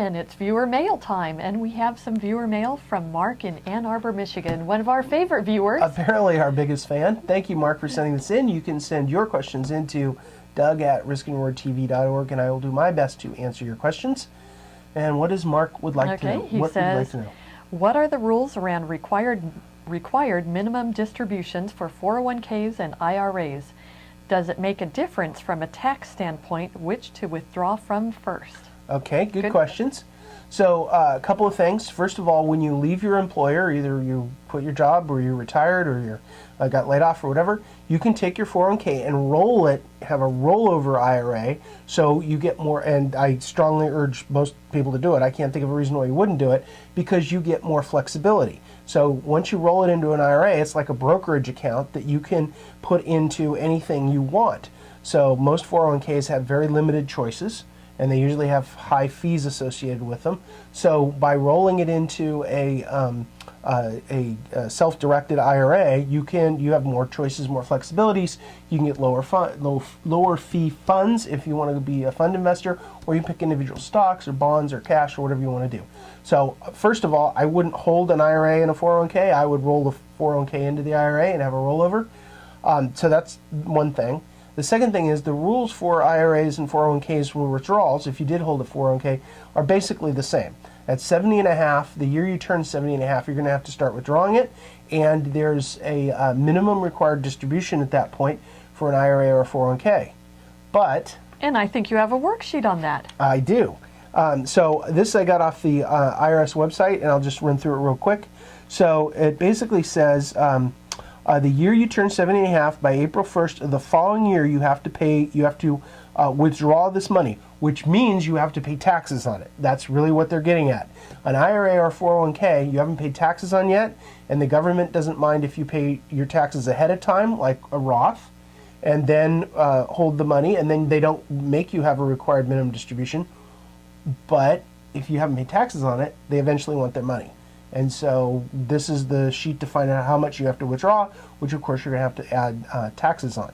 And it's viewer mail time, and we have some viewer mail from Mark in Ann Arbor, Michigan, one of our favorite viewers. Apparently our biggest fan. Thank you, Mark, for sending this in. You can send your questions into doug@riskandrewardtv.org, and I will do my best to answer your questions. And what does Mark would like to know? He says, what are the rules around required minimum distributions for 401ks and IRAs? Does it make a difference from a tax standpoint which to withdraw from first? Okay, good questions. So a couple of things. First of all, when you leave your employer, either you quit your job or you're retired or you're got laid off or whatever, you can take your 401k and roll it, have a rollover IRA, so you get more, and I strongly urge most people to do it. I can't think of a reason why you wouldn't do it, because you get more flexibility. So once you roll it into an IRA, it's like a brokerage account that you can put into anything you want. So most 401ks have very limited choices, and they usually have high fees associated with them. So by rolling it into a self-directed IRA, you have more choices, more flexibilities. You can get lower fee funds if you want to be a fund investor, or you pick individual stocks or bonds or cash or whatever you want to do. So first of all, I wouldn't hold an IRA in a 401k. I would roll the 401k into the IRA and have a rollover. So that's one thing. The second thing is the rules for IRAs and 401ks for withdrawals, if you did hold a 401k, are basically the same. At 70 and a half, the year you turn 70 and a half, you're going to have to start withdrawing it, and there's a minimum required distribution at that point for an IRA or a 401k. But... And I think you have a worksheet on that. I do. So this I got off the IRS website, and I'll just run through it real quick. So it basically says... the year you turn 70 and a half, by April 1st of the following year, you have to withdraw this money, which means you have to pay taxes on it. That's really what they're getting at. An IRA or 401k, you haven't paid taxes on yet, and the government doesn't mind if you pay your taxes ahead of time, like a Roth, and then hold the money, and then they don't make you have a required minimum distribution. But if you haven't paid taxes on it, they eventually want their money. And so this is the sheet to find out how much you have to withdraw, which of course you're going to have to add taxes on.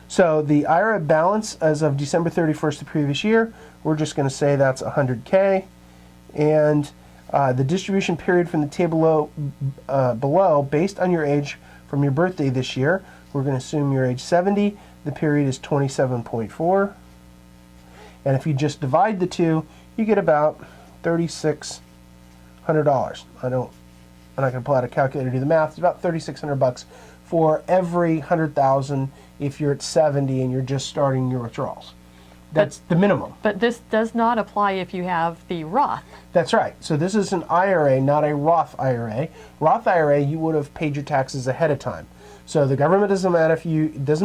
So the IRA balance as of December 31st the previous year, we're just going to say that's 100K. And the distribution period from the table below, based on your age from your birthday this year, we're going to assume you're age 70. The period is 27.4. And if you just divide the two, you get about $3,600. I'm not going to pull out a calculator to do the math. It's about $3,600 for every 100,000 if you're at 70 and you're just starting your withdrawals. That's the minimum. But this does not apply if you have the Roth. That's right. So this is an IRA, not a Roth IRA. Roth IRA, you would have paid your taxes ahead of time. So the government doesn't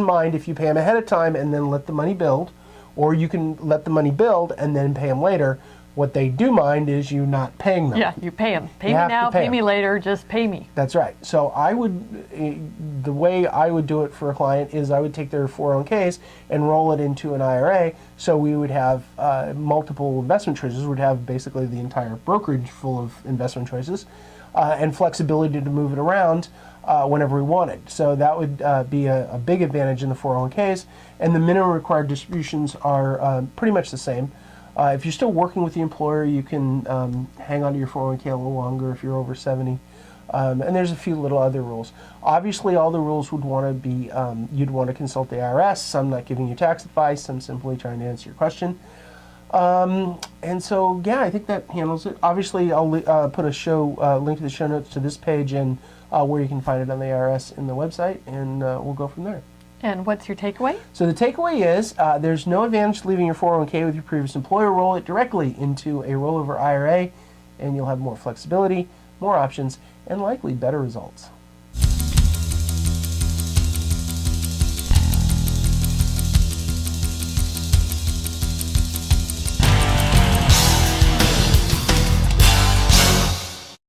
mind if you pay them ahead of time and then let the money build, or you can let the money build and then pay them later. What they do mind is you not paying them. Yeah, you pay them. Pay me now, pay me later, just pay me. That's right. So I would, the way I would do it for a client is I would take their 401ks and roll it into an IRA, so we would have multiple investment choices. We'd have basically the entire brokerage full of investment choices and flexibility to move it around whenever we wanted. So that would be a big advantage in the 401ks, and the minimum required distributions are pretty much the same. If you're still working with the employer, you can hang on to your 401k a little longer if you're over 70. And there's a few little other rules. Obviously, all the rules would want to be, you'd want to consult the IRS. I'm not giving you tax advice. I'm simply trying to answer your question. And so, yeah, I think that handles it. Obviously, I'll put a link to the show notes to this page and where you can find it on the IRS in the website, and we'll go from there. And what's your takeaway? So the takeaway is there's no advantage to leaving your 401k with your previous employer. Roll it directly into a rollover IRA, and you'll have more flexibility, more options, and likely better results.